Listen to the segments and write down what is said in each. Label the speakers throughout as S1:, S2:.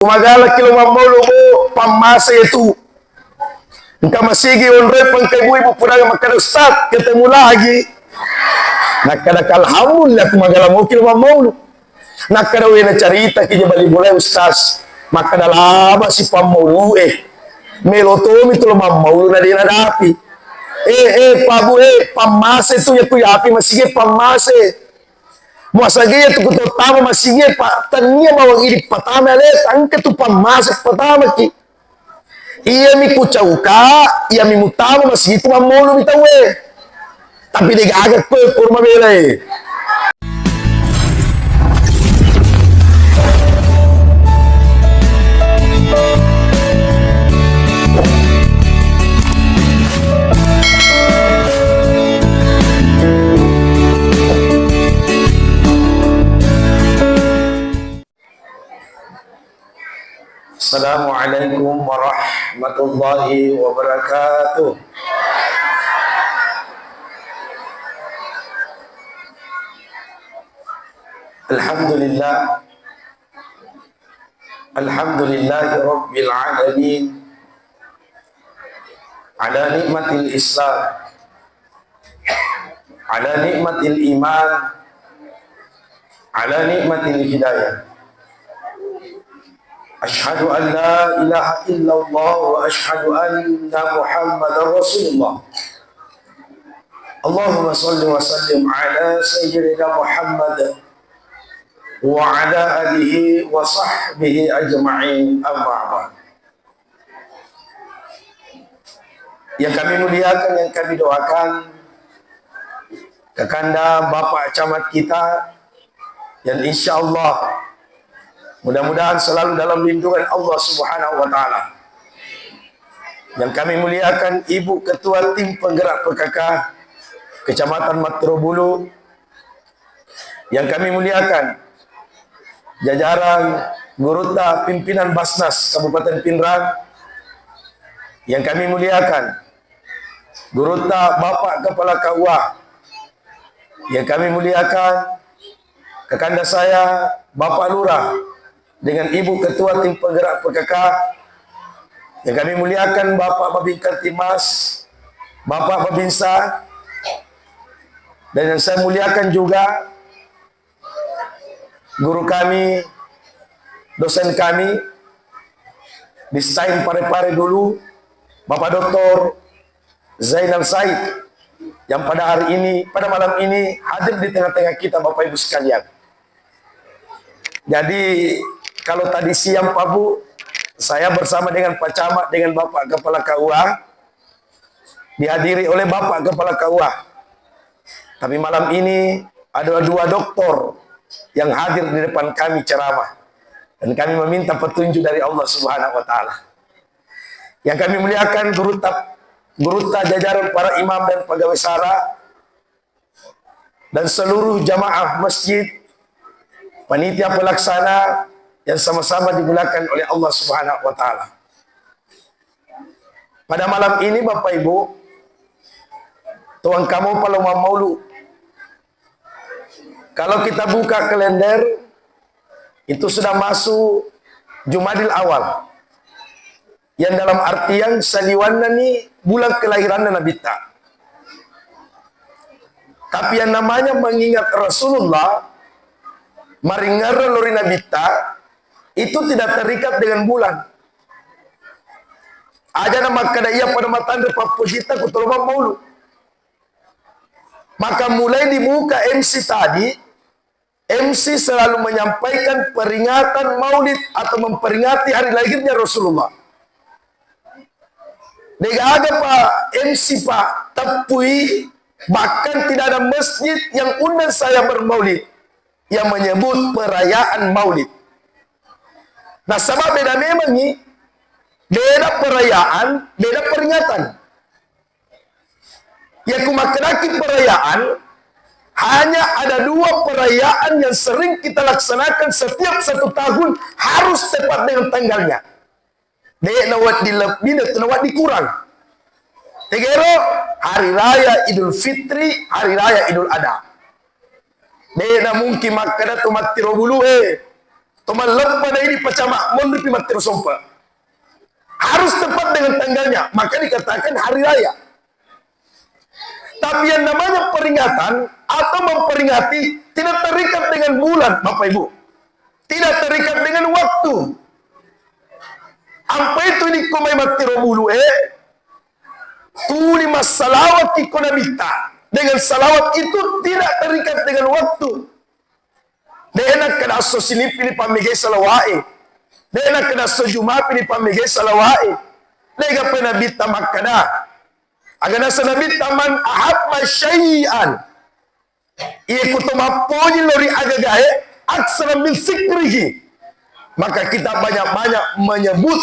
S1: Kumagala kilo mamolo mo pamasa itu. Engkau masigi onre pangkaibu ibu pura makadustat ketemu lagi. Nakada alhamdulillah kumagala mo kilo mamolo. Nakada wena carita kini bali boleh ustaz. Makada lama si pamolo melotomi tulo mamolo na dinadapi. Pabu pamasa itu ya tu api masigi pamasa. Muasagaya tu kutotama masinge pa tania bawang ini patama le angke tu pamasik patama ki iya mi kucauka iya mi mutama masih itu mamolo bitawe tapi digagak ko kurma bele. Assalamualaikum warahmatullahi wabarakatuh. Alhamdulillah. Alhamdulillahi rabbil alamin. Ala nikmatil Islam. Ala nikmatil iman. Ala nikmatil hidayah. Asyhadu an la ilaha illallah wa asyhadu anna Muhammadar Rasulullah. Allahumma salli wa sallim ala sayyidina Muhammad wa ala alihi wa sahbihi ajma'in, amma ba'd. Yang kami muliakan, yang kami doakan Kakanda Bapak Camat kita yang insyaallah mudah-mudahan selalu dalam lindungan Allah Subhanahu wa taala. Yang kami muliakan Ibu Ketua Tim Penggerak PKK Kecamatan Matrobulu. Yang kami muliakan jajaran Gurutta pimpinan Basnas Kabupaten Pinrang. Yang kami muliakan Gurutta Bapak Kepala KUA. Yang kami muliakan kakanda saya Bapak Lurah dengan Ibu Ketua Tim Penggerak PKK. Yang kami muliakan Bapak Babinkan Timas, Bapak Babinsa, dan yang saya muliakan juga guru kami, dosen kami di STAIN Parepare dulu, Bapak Dr. Zainal Said, yang pada hari ini, pada malam ini hadir di tengah-tengah kita Bapak Ibu sekalian. Jadi kalau tadi siang Pak Bu, saya bersama dengan Pak Camat, dengan Bapak Kepala KUA, dihadiri oleh Bapak Kepala KUA. Tapi malam ini ada dua doktor yang hadir di depan kami ceramah. Dan kami meminta petunjuk dari Allah Subhanahu wa taala. Yang kami muliakan Gurutta jajaran para imam dan pegawai syara dan seluruh jamaah masjid, panitia pelaksana yang sama-sama dimulakan oleh Allah Subhanahu wa taala. Pada malam ini Bapak Ibu, tuan kamu kalau maulu, kalau kita buka kalender itu sudah masuk Jumadil Awal, yang dalam artian saliwanna ni bulan kelahiran Nabi Ta. Tapi yang namanya mengingat Rasulullah, maringara lori Nabi Ta, itu tidak terikat dengan bulan. Aja nama kadaya pada matanda papujita kutulma maulu. Maka mulai dibuka MC tadi, MC selalu menyampaikan peringatan maulid atau memperingati hari lahirnya Rasulullah. Nega ada Pak MC Pak Tepui, bahkan tidak ada masjid yang undang saya bermaulid yang menyebut perayaan maulid. Nah, sebab beda memang ni, beda perayaan, beda peringatan. Ya kumakenaki perayaan, hanya ada dua perayaan yang sering kita laksanakan setiap 1 tahun harus tepat dengan tanggalnya. Dek nawat dilebih, nawat dikurang. Tegero, hari raya Idul Fitri, hari raya Idul Adha. Dek na mungkin makada tu matiro bulu Toman pada ini pacama mon pi matero sompa. Harus tepat dengan tanggalnya, maka dikatakan hari raya. Tapi yang namanya peringatan atau memperingati tidak terikat dengan bulan, Bapak Ibu. Tidak terikat dengan waktu. Apa itu ini komai matero bulu tuli masalawat ikonabita. Dengan salawat itu tidak terikat dengan waktu. Dena kada so sini pilih pamigay salawai. Dena kada so juma pilih pamigay salawai. Lega penabita makada. Agana sa nabita man ahab masyai'an. Ia kutumaponi lori agagahe aksara min sikrihi. Maka kita banyak-banyak menyebut.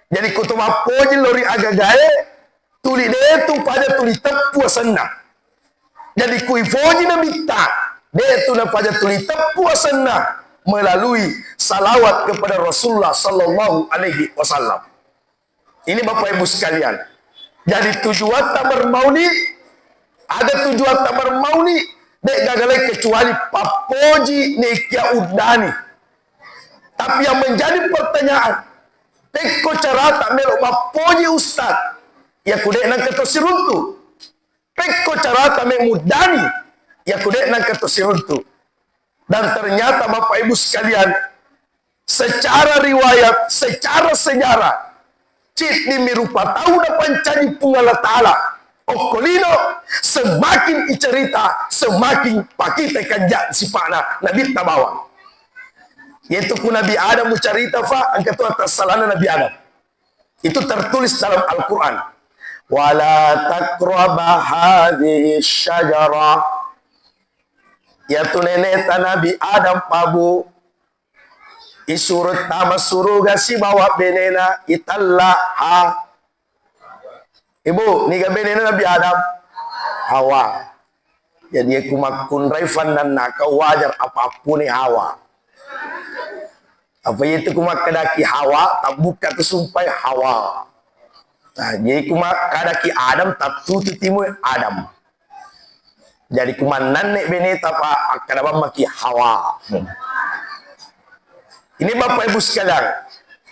S1: Jadi kutumaponi lori agagahe tuli detu pada tuli tepu asana. Jadi kuifoji nabita. Detu na pada tuli tepu asana melalui salawat kepada Rasulullah sallallahu alaihi wasallam. Ini Bapak Ibu sekalian. Jadi tujuan tabar maulid, ada tujuan tabar maulid, dek gagalai kecuali papoji nekia udani. Tapi yang menjadi pertanyaan, teko cara tak melok papoji ustad, ya kudek nak kata siruntu. Teko cara tak mudani, ya kudek nak kata siruntu. Dan ternyata Bapak Ibu sekalian, secara riwayat, secara sejarah, cik ni mirupa tahu na pancani pungala ta'ala. Okolino, semakin icerita, semakin pakita kanjak sipana Nabi Tabawang. Yaitu ku Nabi Adam mencerita fa, angkat atas salana Nabi Adam. Itu tertulis dalam Al-Quran. Wala taqraba hadhihi syajara. Yaitu nenek Nabi Adam pabu. Isurut nama suruga si bawa benena italla ha. Ibu, niga benena Nabi Adam Hawa. Jadi aku makun raifan dan naka wajar apapun Hawa. Apa itu kumak kadaki Hawa tak buka kesumpai Hawa. Nah, jadi kumak kadaki Adam tak tutu timu Adam. Jadi kumak nanek beneta pak kadabam maki Hawa. Ini Bapak Ibu sekalian.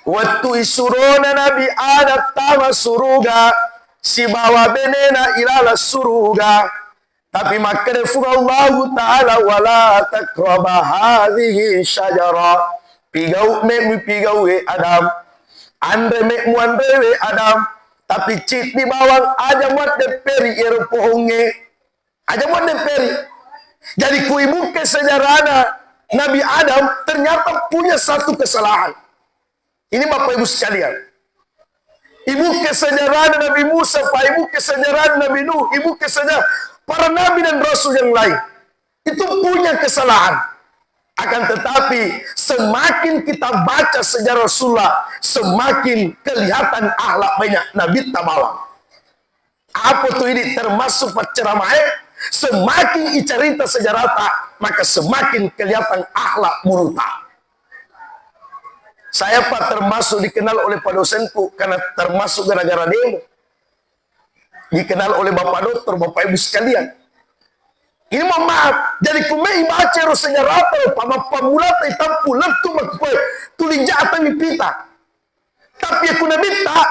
S1: Waktu isurona Nabi Adam tama suruga. Si bawa benena ilala suruga. Tapi maka defuga Allah Ta'ala. Wala takraba hadhihi syajara. Pigau mekmu pigau we Adam. Andre mekmu andre we Adam. Tapi cik di bawang aja muat deperi iro pohonge. Aja muat deperi. Jadi kuibu kesejarahna Nabi Adam ternyata punya satu kesalahan. Ini Bapak Ibu sekalian. Ibu kesejarah Nabi Musa, Pak Ibu kesejarah Nabi Nuh, Ibu kesejarah para Nabi dan Rasul yang lain. Itu punya kesalahan. Akan tetapi semakin kita baca sejarah Rasulullah, semakin kelihatan akhlak banyak Nabi Tabawang. Apa tuh ini termasuk ceramah? Semakin cerita sejarah tak, maka semakin kelihatan akhlak muruta. Saya pak termasuk dikenal oleh Pak dosenku karena termasuk gara-gara demo. Dikenal oleh Bapak Dokter, Bapak Ibu sekalian. Ini mohon maaf, jadi kumei baca sejarah tak, pamula tak tampu lentu makpai tulis jatan pita. Tapi aku nabi tak,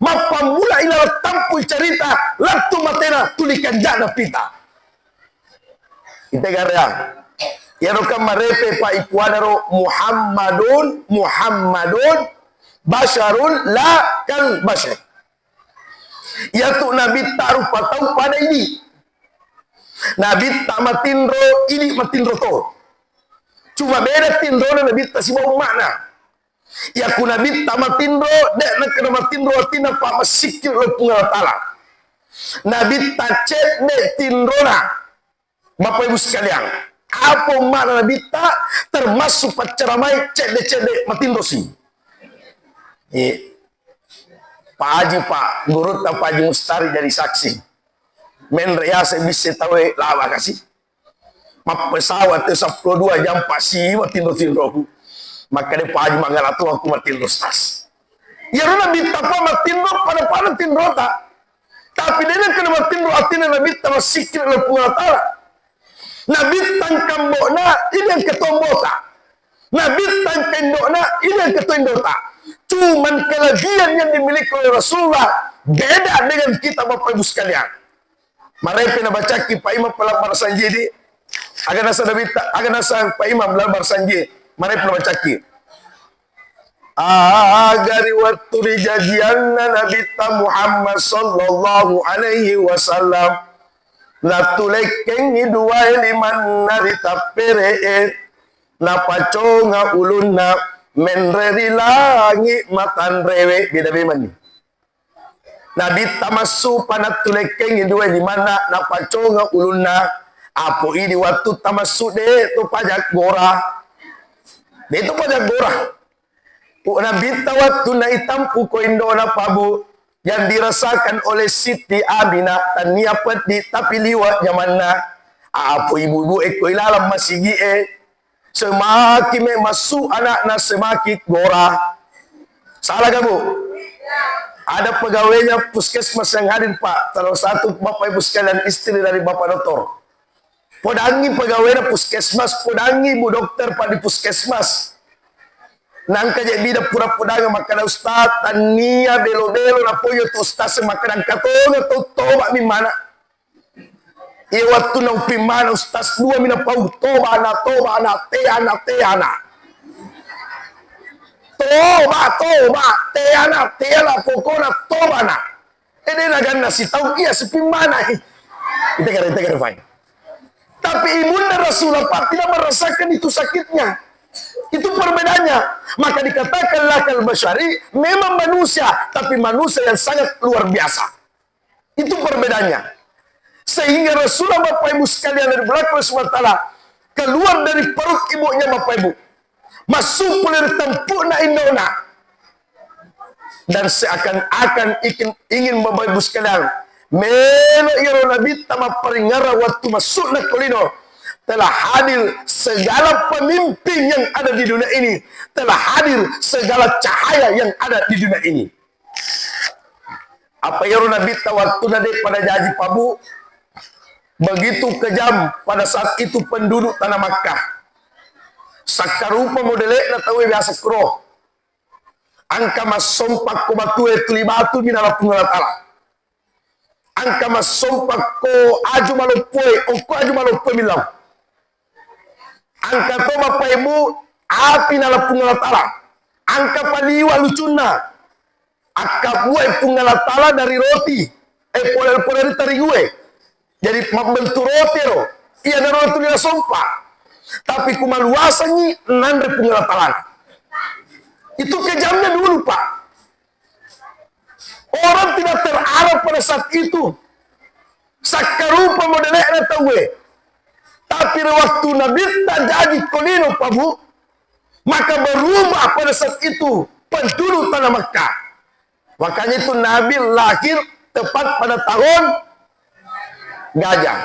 S1: mapamula ila tampu cerita lentu matena tulikan jana pita. Kita karya. Ya rokam marepe pa ikuanaro Muhammadun Basharun la kal bashar. Ya tu Nabi taruh patau pada ini. Nabi tak matindro ini matindro to. Cuma beda tindro dan Nabi tak sibau makna. Ya ku Nabi tak matindro dek nak kena matindro tina pa masikir oleh pungal tala. Nabi tak cek dek tindro na. Bapak Ibu sekalian, apa makna Nabi tak termasuk pacaramai cedek-cedek matindosi. Pak Haji Pak Gurut Pak Haji Mustari jadi saksi. Men reasa bisa tahu lama kasih. Map pesawat 12 jam pasti matindo-tindoku. Maka dia Pak Haji Mangalatu aku matindos tas. Ya Nabi tak apa matindo pada tindota. Tapi dia kena matindo atina Nabi tak masikir oleh pengatara. Nabi tangkam bona ini yang ketombota. Nabi tangkendokna ini yang ketendota. Cuman kelebihan yang dimiliki oleh Rasulullah beda dengan kita Bapak Ibu sekalian. Mari kita baca Pak Imam pelamar sanji ini. Agar nasa Nabi, agar nasa Pak Imam pelamar sanji. Mari kita baca ki. Agar waktu dijajian Nabi Muhammad sallallahu alaihi wasallam natulekeng dua liman nari tapere na paconga ulunna menreri langi matan rewe beda beman. Nabi tamasu panatulekeng dua limana na paconga ulunna apo ini waktu tamasu de tu pajak gora. De itu pajak gora. Nabi waktu na itampu ko indona pabu yang dirasakan oleh Siti Aminah tania peti tapi liwat zamanna apa ibu-ibu eko ilalam masigi semakin me masuk anaknya semakin gora. Salah kamu? Ada pegawainya puskesmas yang hadir Pak, salah satu Bapak Ibu sekalian istri dari Bapak Dokter. Podangi pegawainya puskesmas, podangi bu dokter Pak di puskesmas. Nangka jadi bida pura-pura makanan ustaz tania belo-belo na poyo tu ustaz makanan katona tu toba mi mana iya waktu na upi mana ustaz dua mina pau toba na te ana te ana pokona toba na ini nagan nasi tahu iya sepi mana kita kira fine tapi ibunda Rasulullah Pak tidak merasakan itu sakitnya. Itu perbedaannya. Maka dikatakan lakal basyari memang manusia, tapi manusia yang sangat luar biasa. Itu perbedaannya. Sehingga Rasulullah Bapak Ibu sekalian dari belakang SWT keluar dari perut ibunya Bapak Ibu, masuk pulir tempukna indona, dan seakan-akan ingin Bapak Ibu sekalian melo iro Nabi tama peringara waktu masukna kulino. Telah hadir segala pemimpin yang ada di dunia ini. Telah hadir segala cahaya yang ada di dunia ini. Apa yang Nabi waktu Nabi pada janji pabu. Begitu kejam pada saat itu penduduk tanah Makkah. Sakarupa modelek na tahu biasa kro. Angka mas sompak ko batue tulibatu minala pungalatala. Angka mas sompak ko aju malupue o ko aju malupue milau. Angka to Bapak Ibu api nala pungalatala. Angka paliwa lucuna. Angka gue pungalatala dari roti. Poler-poler tari gue. Jadi membentuk roti lo. Iya dari roti nila sompa. Tapi kumaluasannya nandre pungalatala. Itu kejamnya dulu Pak. Orang tidak terarah pada saat itu. Sakarupa modelnya tahu gue. Tapi waktu Nabi tak jadi kolino Pak Bu, maka berubah pada saat itu penduduk tanah Makkah. Makanya itu Nabi lahir tepat pada tahun gajah.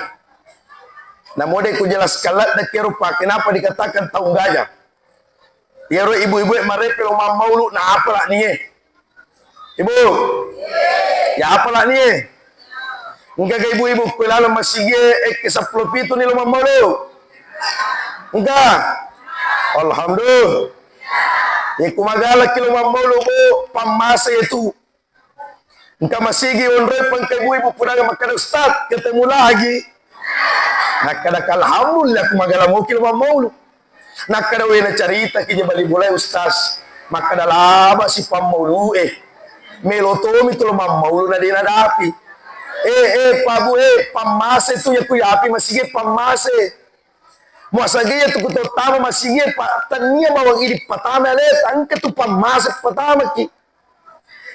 S1: Nah, mau ku jelaskan lah Pak, kenapa dikatakan tahun gajah. Ya ibu-ibu mari kalau mau lu nah apa lah nih? Ibu. Ya apa lah nih? Enggak ke ibu-ibu kelala masih ke 10 pitu ni lo mamalo. Enggak. Alhamdulillah. Ya kumagala kilo mamalo mo pamasa itu. Enggak masih onre pang ke ibu-ibu pura makan ustaz ketemu lagi. Nakada alhamdulillah kumagala mo kilo mamalo. Nakada wena cerita ki bali bulai ustaz. Maka lama si pamulu melotomi tulo mamalo na dinadapi. Pabu pamase tu ya kuya api masige pamase muasage tu kuto tama masige pa tania bawang ini patama le tangke tu pamase patama ki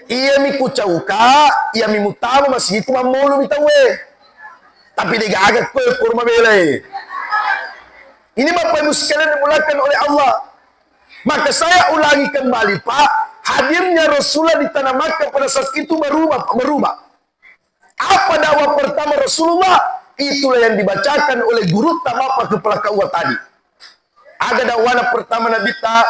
S1: iya mi kucauka iya mi mutama masige tu mamulu bitawe tapi digagak ko kurma bele ini Bapak Ibu sekalian dimulakan oleh Allah. Maka saya ulangi kembali Pak, hadirnya Rasulullah di tanah Makkah pada saat itu berubah. Apa dakwah pertama Rasulullah? Itulah yang dibacakan oleh guru tamapa kepala kaua tadi. Ada dakwah pertama Nabi ta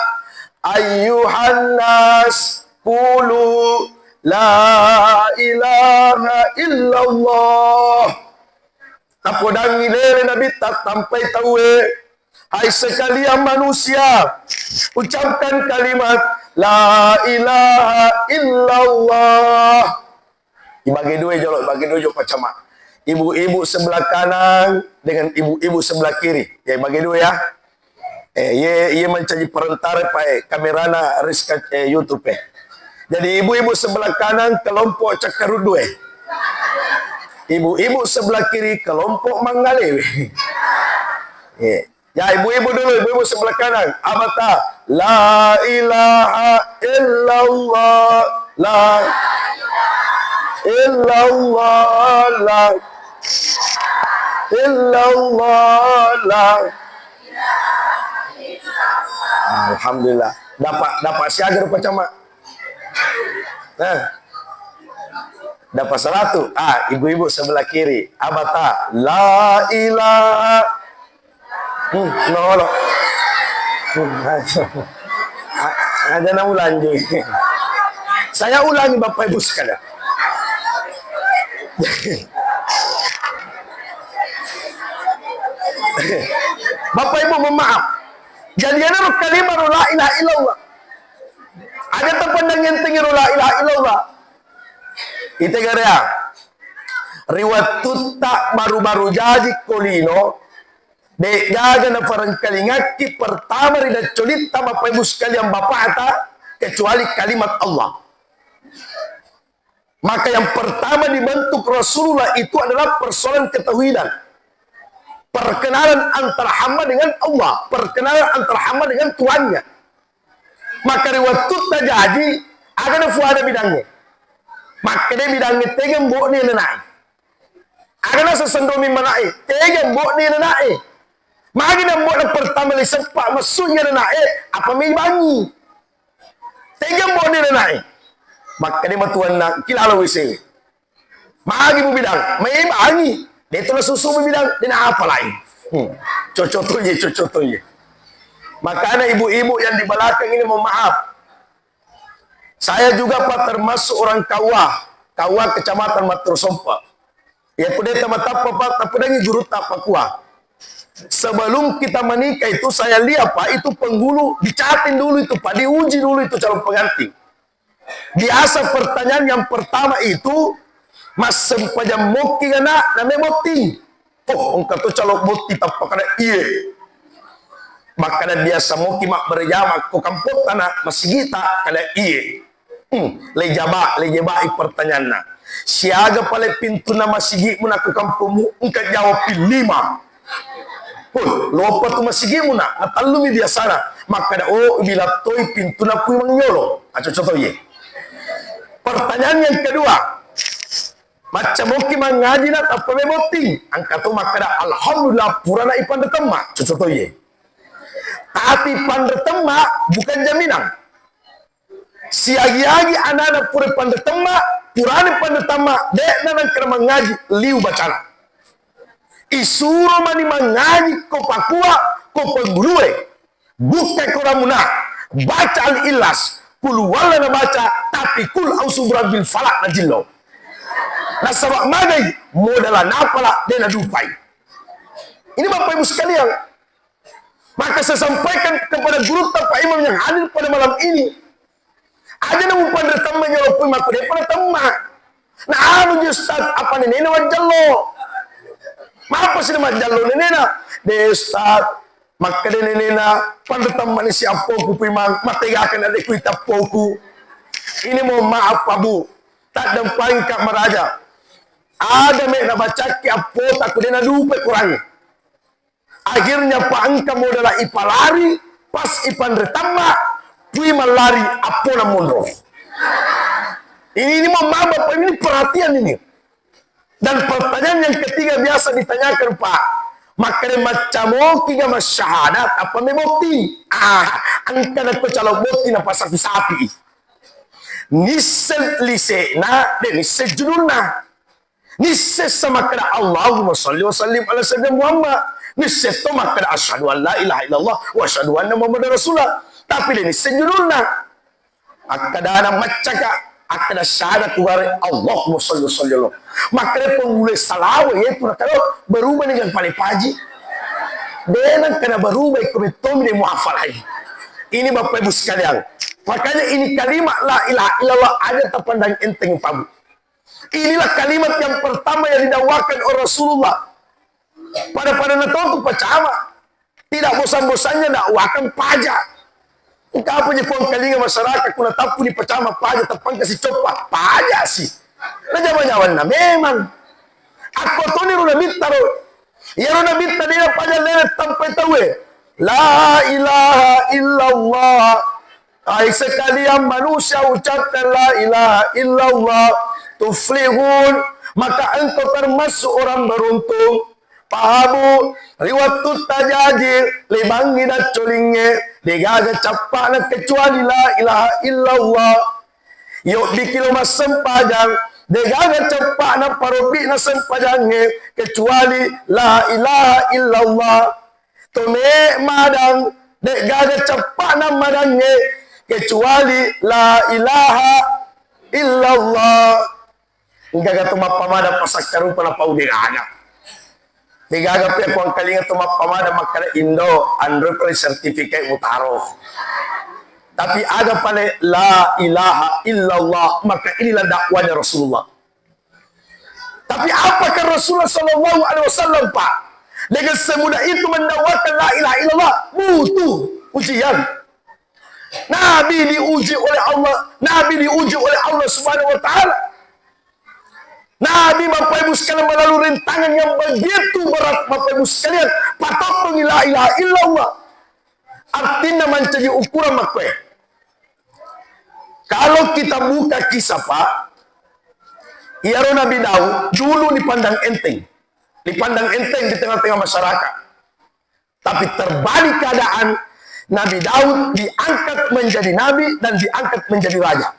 S1: ayyuhan nas qulu la ilaha illallah. Tapodangi lele Nabi tak sampai tahu Hai sekalian manusia, ucapkan kalimat La ilaha illallah. Dibagi dua jolok, bagi dua jolok macam mak. Ibu-ibu sebelah kanan dengan ibu-ibu sebelah kiri. Ya, bagi dua ya. Ia mencari perantara pai kamerana Rizka YouTube. Jadi ibu-ibu sebelah kanan kelompok cakarudue. Ibu-ibu sebelah kiri kelompok mangale. Ya, ibu-ibu dulu, ibu-ibu sebelah kanan. Abata, la ilaha illallah, la illallah, la illallah, la. Alhamdulillah. Dapat siaga rupa camak. Nah. Dapat 100. Ibu-ibu sebelah kiri. Abata, la ilaha nolok. Ada nak ulangi. Saya ulangi Bapak Ibu sekalian. Bapak Ibu memaaf. Jadi ada kalimat la ilaha illallah. Ada terpandang yang tinggi la ilaha illallah. Itu gara riwayat tak baru-baru jadi kolino. Dek jaga na farang kalingaki pertama rin colita Bapak Ibu sekalian bapata kecuali kalimat Allah. Maka yang pertama dibentuk Rasulullah itu adalah persoalan ketauhidan. Perkenalan antara hamba dengan Allah, perkenalan antara hamba dengan Tuhannya. Maka riwayat jadi ada fuada bidangnya. Maka dia bidangnya tegem mbok ni nenai. Ada sesendomi manai, tegem mbok ni nenai. Magi nak buat pertama li sempat maksudnya nak apa mai bangi. Tegam buat dia nak. Maka dia tuan nak kilalo wise. Magi bu bidang, mai bangi. Dia tu susu bu bidang, dia nak apa lain. Cocok tu je. Maka ada ibu-ibu yang di belakang ini mohon maaf. Saya juga Pak termasuk orang Kawah Kecamatan Matrosompa. Ya kuda tamat apa Pak, tapi lagi jurut apa kuah. Sebelum kita menikah itu saya lihat Pak, itu penghulu dicatin dulu itu Pak, diuji dulu itu calon pengantin. Biasa pertanyaan yang pertama itu mas sempajam moki anak namanya moti. Oh, engkau tu calon moti tanpa kena iya. Maka biasa moki mak berjama ko kampung tanah masih kita kena iya. Lejaba pertanyaan na. Siaga pale pintu nama sigi mun aku kampungmu engkau jawab 5. Lupa tu masih gimana, ngatalumi biasa na. Maka da bila toy pintu na pui mangyolo. Contoh ye. Pertanyaan yang kedua, macam moki mengaji na apa memoti. Angkat tu maka da alhamdulillah purana ipan detema. Contoh ye. Tapi pandetema bukan jaminan. Siagi-agi anak-anak pura pandetema, purana pandetema, dek nanang kena mengaji liu bacana. Isuro mani mengaji ko pakua ko penggurue bukan ko ramuna baca al-ilas kul wala na baca tapi kul ausubra bil falak na jillo na sabak magai modala napala dena dupai. Ini Bapak Ibu sekalian, maka saya sampaikan kepada guru Pak Imam yang hadir pada malam ini, aja namu pada teman yang pun mak dia pada teman nah anu Ustaz apa ni nena wajallo. Apa sih nama jalur nenena? Destat, maka nenena pandetam manusia poku pimang matega akan ada kuita poku. Ini mau maaf Pak Bu, tak dampai kak meraja. Ada mek na baca ki apo tak kudena dupe kurang. Akhirnya Pak Angka modal ipalari pas ipan retama pui malari apo na mundur. Ini mau maaf Bapak, ini perhatian ini. Dan pertanyaan yang ketiga biasa ditanyakan Pak, maka macam tiga masyahadat apa memoti? Angka nak calon boti na pasal sapi. Nisel lise na dan nisel jununa. Nisel sama kena Allahumma salli wa sallim ala sayyidina Muhammad. Nisel to maka asyhadu an la ilaha illallah wa asyhadu anna muhammadar rasulullah. Tapi nisel jununa. Akadana macaka akada syahadat kepada Allahumma salli wa sallim. Maka pengulis salawa itu kalau berubah dengan paling paji. Denang kena berubah komitomi de muhafal hai. Ini Bapak Ibu sekalian. Makanya ini kalimat la ilaha illallah ada terpandang enteng pabu. Inilah kalimat yang pertama yang didakwakan oleh Rasulullah. Pada natoku pacama. Tidak bosan-bosannya dakwakan pajak. Engkau punya kuang kalinga masyarakat kuna tapu di pacama pajak tepang kasih coba pajak sih. Nah jaman-jaman na memang. Aku tuh ni runa mitaro. Ya runa mitaro dia pajak lele sampai tahu. La ilaha illallah. Hai sekalian manusia ucapkan la ilaha illallah tuflihun, maka engkau termasuk orang beruntung. Pahamu riwayat tajajir libangi dan colinge digaga capana kecuali la ilaha illallah. Yuk bikilo mas sempajang digaga capana parobi na sempajangnya kecuali la ilaha illallah. Tome madang digaga capana madangnya kecuali la ilaha illallah. Gaga tumap pamada pasak karupa na paudinanya. Gaga pe kuang kalinga tumap pamada makara Indo Android certificate mutaro. Tapi aga pale la ilaha illallah, maka inilah dakwanya Rasulullah. Tapi apakah Rasulullah sallallahu alaihi wasallam Pak dengan semudah itu mendakwakan la ilaha illallah? Butuh ujian. Nabi diuji oleh Allah Subhanahu wa taala. Nabi Bapak Ibu sekalian melalui rintangan yang begitu berat Bapak Ibu sekalian. Patut la ilaha illallah. Artinya menjadi ukuran makwe. Kalau kita buka kisah Pak, Iaro Nabi Daud dulu dipandang enteng. Dipandang enteng di tengah-tengah masyarakat. Tapi terbalik keadaan, Nabi Daud diangkat menjadi nabi dan diangkat menjadi raja.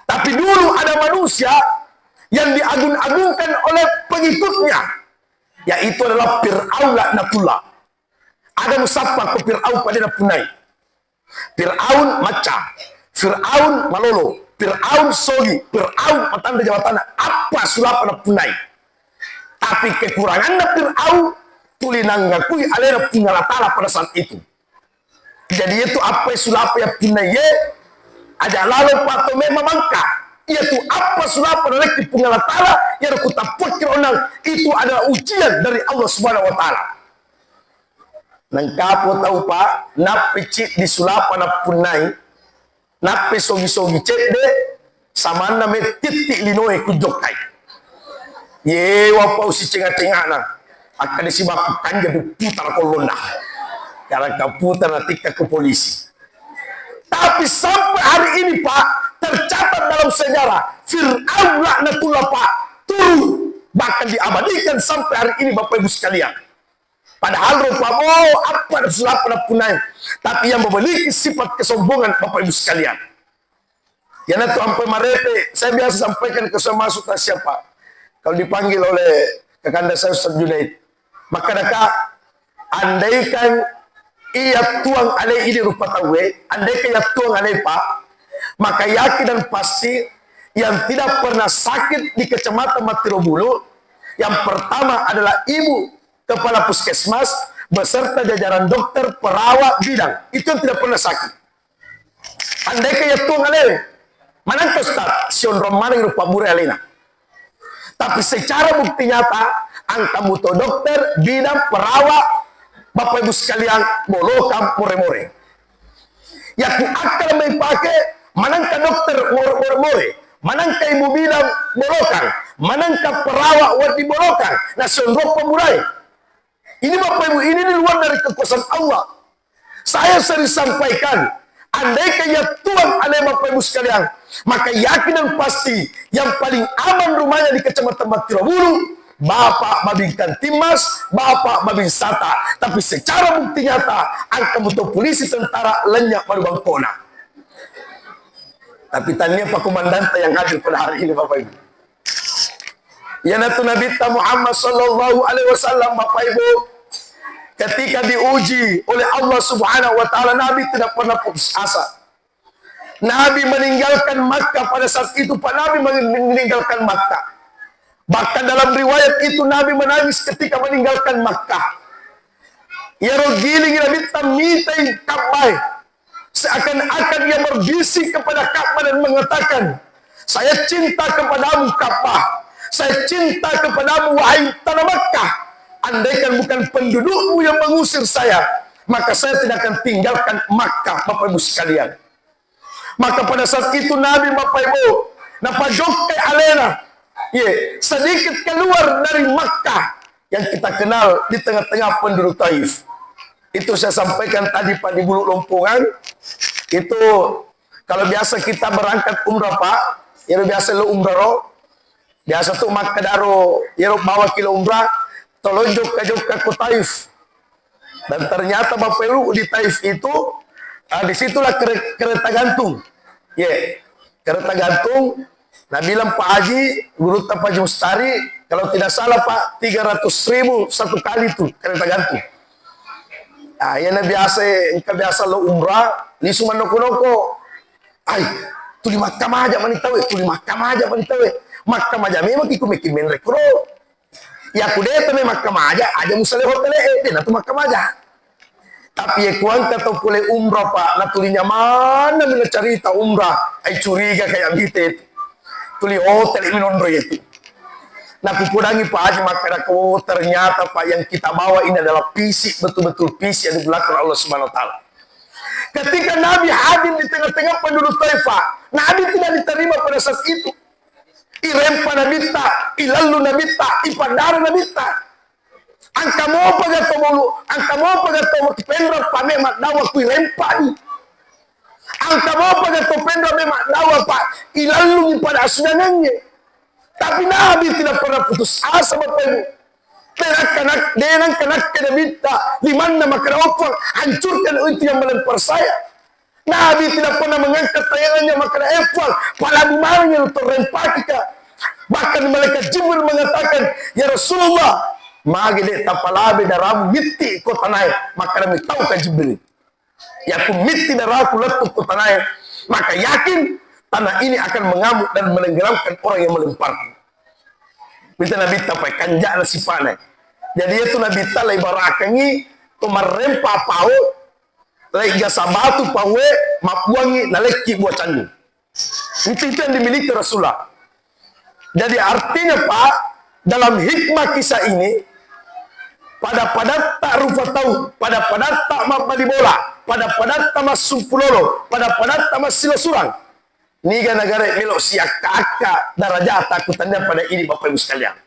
S1: Tapi dulu ada manusia yang diagung-agungkan oleh pengikutnya, yaitu adalah Fir'aun laknatullah. Ada musafah ke Fir'aun pada punai. Fir'aun maca, Fir'aun malolo, Fir'aun sogi, Fir'aun matanda jawatan apa sulap punai. Tapi kekurangannya Fir'aun tulinang ngakui alena pungalatala pada saat itu. Jadi itu apa sulap ya punai ada lalu patome mamangka. Yaitu apa sulap pada pungalatala yang aku tak pikir onang itu adalah ujian dari Allah Subhanahu wa taala. Nangkapo tahu Pak, napi cik di sulap pada punai, napi sogi-sogi cek de sama nama titik linoe kujokai. Ye wapau si cengah-cengah na akan disibakukan jadi putar kolonna. Karena kau putar nanti ke polisi. Tapi sampai hari ini Pak tercatat dalam sejarah Fir'aun laknatullah Pak turun bahkan diabadikan sampai hari ini Bapak Ibu sekalian. Padahal rupa apa sulap pada punai, tapi yang memiliki sifat kesombongan Bapak Ibu sekalian. Ya nanti sampai marete saya biasa sampaikan ke semua masuk siapa kalau dipanggil oleh kakanda saya Ustaz Junaid, maka andaikan ia tuang alai ini rupa tawe, andaikan ia tuang alai Pak, maka yakin dan pasti yang tidak pernah sakit di Kecamatan Matirobulu, yang pertama adalah ibu kepala puskesmas beserta jajaran dokter, perawat, bidang. Itu yang tidak pernah sakit. Andaikan ia tuang alai, mana Ustaz? Sion Romani rupa bure alina. Tapi secara bukti nyata, angka mutu dokter, bidang, perawat, Bapak Ibu sekalian, bolokam more-more. Ya ku akan pakai manangka dokter more-more, manangka ibu bidang bolokang, manangka perawat wadi bolokang. Nah sondok pemurai. Ini Bapak Ibu, ini di luar dari kekuasaan Allah. Saya sering sampaikan, andai kaya Tuhan ada Bapak Ibu sekalian, maka yakin dan pasti yang paling aman rumahnya di Kecamatan Matirobulu, Bapak Babingkan Timas, Bapak Babing Sata. Tapi secara bukti nyata, angka betul polisi tentara lenyap pada bangkona. Tapi tanya Pak Komandanta yang hadir pada hari ini Bapak Ibu. Ya Nabi Muhammad sallallahu alaihi wasallam Bapak Ibu, ketika diuji oleh Allah Subhanahu wa taala, Nabi tidak pernah putus asa. Nabi meninggalkan Makkah pada saat itu, Pak Nabi meninggalkan Makkah. Bahkan dalam riwayat itu Nabi menangis ketika meninggalkan Makkah. Yaro giling nabita mitay Ka'bah. Seakan-akan ia berbisik kepada Ka'bah dan mengatakan, saya cinta kepadamu Ka'bah. Saya cinta kepadamu wahai tanah Makkah. Andaikan bukan pendudukmu yang mengusir saya, maka saya tidak akan tinggalkan Makkah, Bapak Ibu sekalian. Maka pada saat itu Nabi Bapak Ibu napajokai alena, sedikit keluar dari Makkah yang kita kenal di tengah-tengah penduduk Taif. Itu saya sampaikan tadi Pak di Bulu Lompongan. Itu kalau biasa kita berangkat umrah Pak, ya biasa lo umrah, biasa tuh Makkah daro, ya bawa kilo umrah, tolonjok ke Taif. Dan ternyata Bapak Ibu di Taif itu, disitulah kereta gantung. Kereta gantung. Nah bilang Pak Haji, guru Pak Haji Mustari, kalau tidak salah Pak, 300.000 satu kali tuh kereta gantung. Ah, yana biasa lo umrah, ni suma noko-noko. Ay, tu di Makkah aja manitawe, tu di Makkah aja manitawe. Makkah aja memang kiku-kiku rekro. Ya aku deh tapi Makkah aja musale hotel na tu Makkah aja. Tapi ya kuang kata boleh umrah Pak, na tulinya mana mina cerita umrah, ay curiga kayak gitu. Tuli hotel minondro itu. Nah kukurangi Pak Haji maka ternyata Pak yang kita bawa ini adalah fisik, betul-betul fisik yang dibelakang Allah Subhanahu Wa Taala. Ketika Nabi hadir di tengah-tengah penduduk Taif, Nabi tidak diterima pada saat itu. Irempa nabita, ilalu nabita, ipadara nabita. Angka mo pagatomo, angka mo pagatomo pendra pa me dawa ku irempa ni. Angka mo pagatomo pendra me dawa pa ilalu ni pada asudanannya. Tapi Nabi tidak pernah putus asa Bapak Ibu. Dengan kanak kena minta di mana maka opor hancurkan itu yang melempar saya. Nabi tidak pernah mengangkat tayangannya maka efal pada dimana untuk rempakika. Bahkan malaikat Jibril mengatakan, ya Rasulullah, magile tapalabe daramu miti kota naik. Maka kami tahu kan Jibril. Ya ku miti daraku letup kota naik. Maka yakin tanah ini akan mengamuk dan menenggelamkan orang yang melemparkan. Bisa Nabi tapai kanjak nasi panai. Jadi itu Nabi talai barakangi kemarempa pau, lai gasa batu pawe, mapuangi naleki buat candu. Itu yang dimiliki Rasulullah. Jadi artinya Pak, dalam hikmah kisah ini, pada tak rupa tahu, pada tak mapadi bola, pada tak masumpulolo, pada tak masila surang. Niga negara melok siak kakak darajat takutannya pada ini Bapak Ibu sekalian.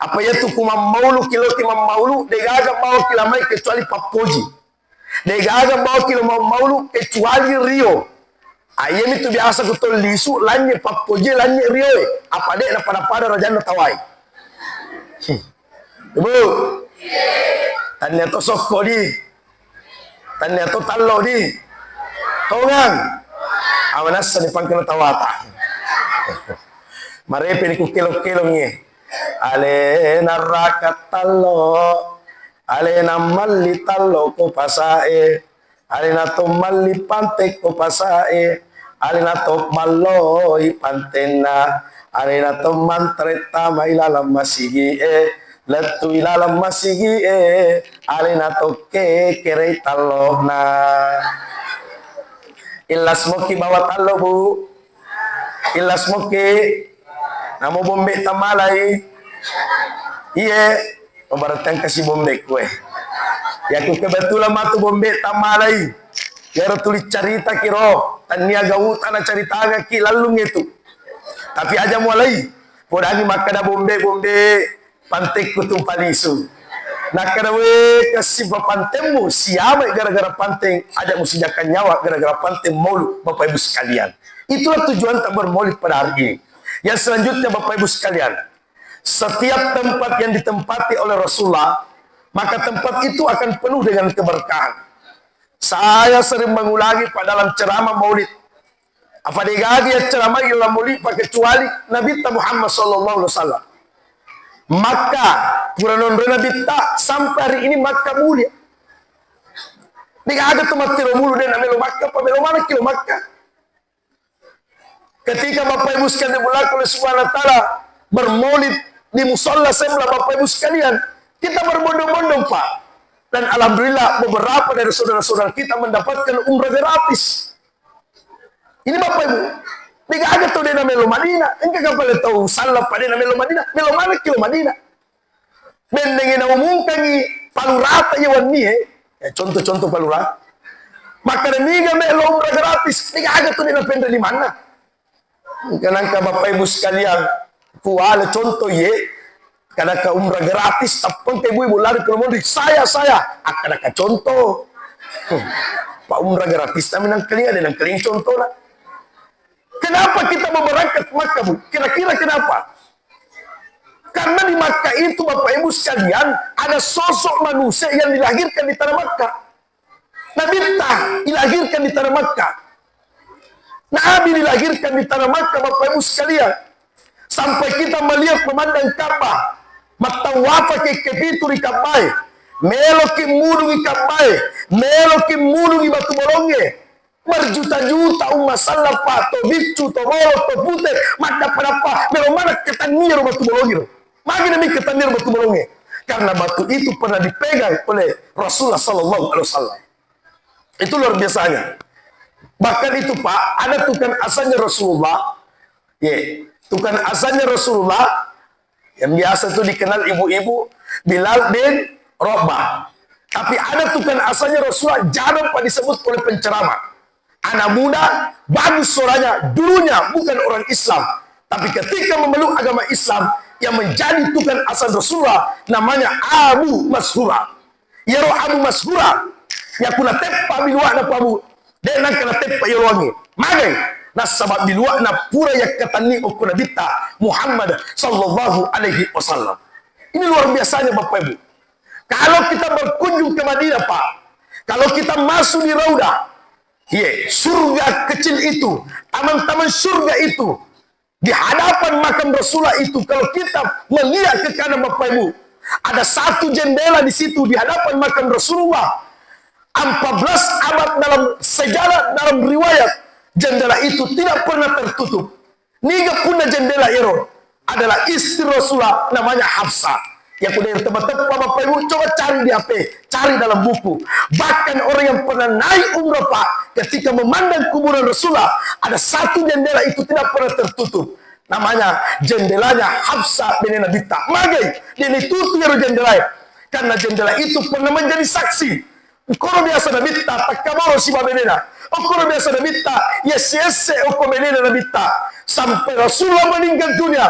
S1: Apa ya tu kumam maulu kilo timam maulu degaga mau kilamai kecuali Papoji. Degaga mau kilo maulu kecuali Rio. Ayam itu biasa kutul lisu lanye Papoji lanye Rio. Apa dek pada rajana tawai. Ibu. Tanya to sokko di. Tanya to talo di. Tongang. Awanas sa pangkano tawata. Marepe ni kukilong-kilong niya. Ale narakat talo, ale na mali talo ko pasae, ale na to mali pante ko pasae, ale na to maloy pantena, ale na to mantreta mailalam masigi letu ilalam masigi ale na to ke kere talo na. Ilas moki bawa talo bu, ilas moki, namo bombe tamalai, iya, obaratan kasih bombe kue. Ya ku kebetulan matu bombe tamalai, ya tulis cerita kiro, tania gaut anak cerita agak kilalung itu. Tapi aja mulai, podagi makada bombe pantek kutung palisu. Nak karawe kasih pantemu siapa gara-gara panteng ada musijakan nyawa gara-gara panteng maulud Bapak Ibu sekalian. Itulah tujuan tabur maulid pada hari ini. Yang selanjutnya Bapak Ibu sekalian, setiap tempat yang ditempati oleh Rasulullah, maka tempat itu akan penuh dengan keberkahan. Saya sering mengulangi pada dalam ceramah maulid. Apa digagi ya ceramah dalam maulid kecuali Nabi Muhammad sallallahu alaihi wasallam. Maka Puranon Nabi tak sampai hari ini Makkah mulia. Nih ada tempat tiro mulu dan amelo Makkah, pamelo mana kilo Makkah. Ketika Bapak Ibu sekalian dimulakan oleh Subhanahu Wa Taala bermaulid di musola sebelah Bapak Ibu sekalian, kita berbondong-bondong Pak. Dan alhamdulillah beberapa dari saudara-saudara kita mendapatkan umrah gratis. Ini Bapak Ibu. Tiga agak tahu dia melo Madinah. Engkau kapal tahu salah pada melo Madinah. Melo mana kilo Madinah? Bendengin umumkan ni palu rata yawan ni contoh-contoh palu rata. Maka demiga melo umrah gratis. Tiga agak tahu dia pendek di mana? Karena Bapak Ibu sekalian, kuala contoh karena ke umrah gratis, tapon ke ibu lari ke rumah saya akan ada contoh. Pak umrah gratis, tapi nang keling ada nang keling contoh lah. Kenapa kita mau berangkat Makkah, Bu? Kira-kira kenapa? Karena di Makkah itu Bapak Ibu sekalian ada sosok manusia yang dilahirkan di tanah Makkah. Nabi dilahirkan di tanah Makkah. Nabi dilahirkan di tanah Makkah Bapak Ibu sekalian. Sampai kita melihat memandang Ka'bah, matawafa ke kepitu di Ka'bah, meloki mudungi Ka'bah, meloki mudungi batu bolonge. Berjuta-juta umat salah to bicu to bolo to putih maka penapa melo mana ketanir batu bolonge. Magi demi ketanir batu bolonge. Karena batu itu pernah dipegang oleh Rasulullah sallallahu alaihi wasallam. Itu luar biasanya. Bahkan itu Pak, ada tukang asalnya Rasulullah. Tukang asalnya Rasulullah yang biasa itu dikenal ibu-ibu Bilal bin Rabah. Tapi ada tukang asalnya Rasulullah jarang Pak disebut oleh penceramah. Anak muda, bagus suaranya, dulunya bukan orang Islam. Tapi ketika memeluk agama Islam, yang menjadi tukang asal Rasulullah, namanya Abu Mashura. Yaro Abu Mashura, yang kula tepa biluak na pabu, dan nang kena tepa yoloangi. Magai, na sabab biluak na pura yak katani o kunabita Muhammad sallallahu alaihi wasallam. Ini luar biasanya Bapak Ibu. Kalau kita berkunjung ke Madinah Pak, kalau kita masuk di Raudah, surga kecil itu, taman-taman surga itu, di hadapan makam Rasulullah itu, kalau kita melihat ke kanan Bapak Ibu, ada satu jendela di situ di hadapan makam Rasulullah. 14 abad dalam sejarah, dalam riwayat, jendela itu tidak pernah tertutup. Niga punna jendela itu adalah istri Rasulullah, namanya Hafsah. Yang udah tempat-tempat Bapak Ibu coba cari di HP, cari dalam buku. Bahkan orang yang pernah naik umrah Pak, ketika memandang kuburan Rasulullah, ada satu jendela itu tidak pernah tertutup. Namanya jendelanya Hafsah bin Nabita. Magai, dia ditutup ya jendela. Karena jendela itu pernah menjadi saksi. Koro biasa Nabita, takkamoro si babenena. Koro biasa Nabita, yes oko benena Nabita. Sampai Rasulullah meninggal dunia,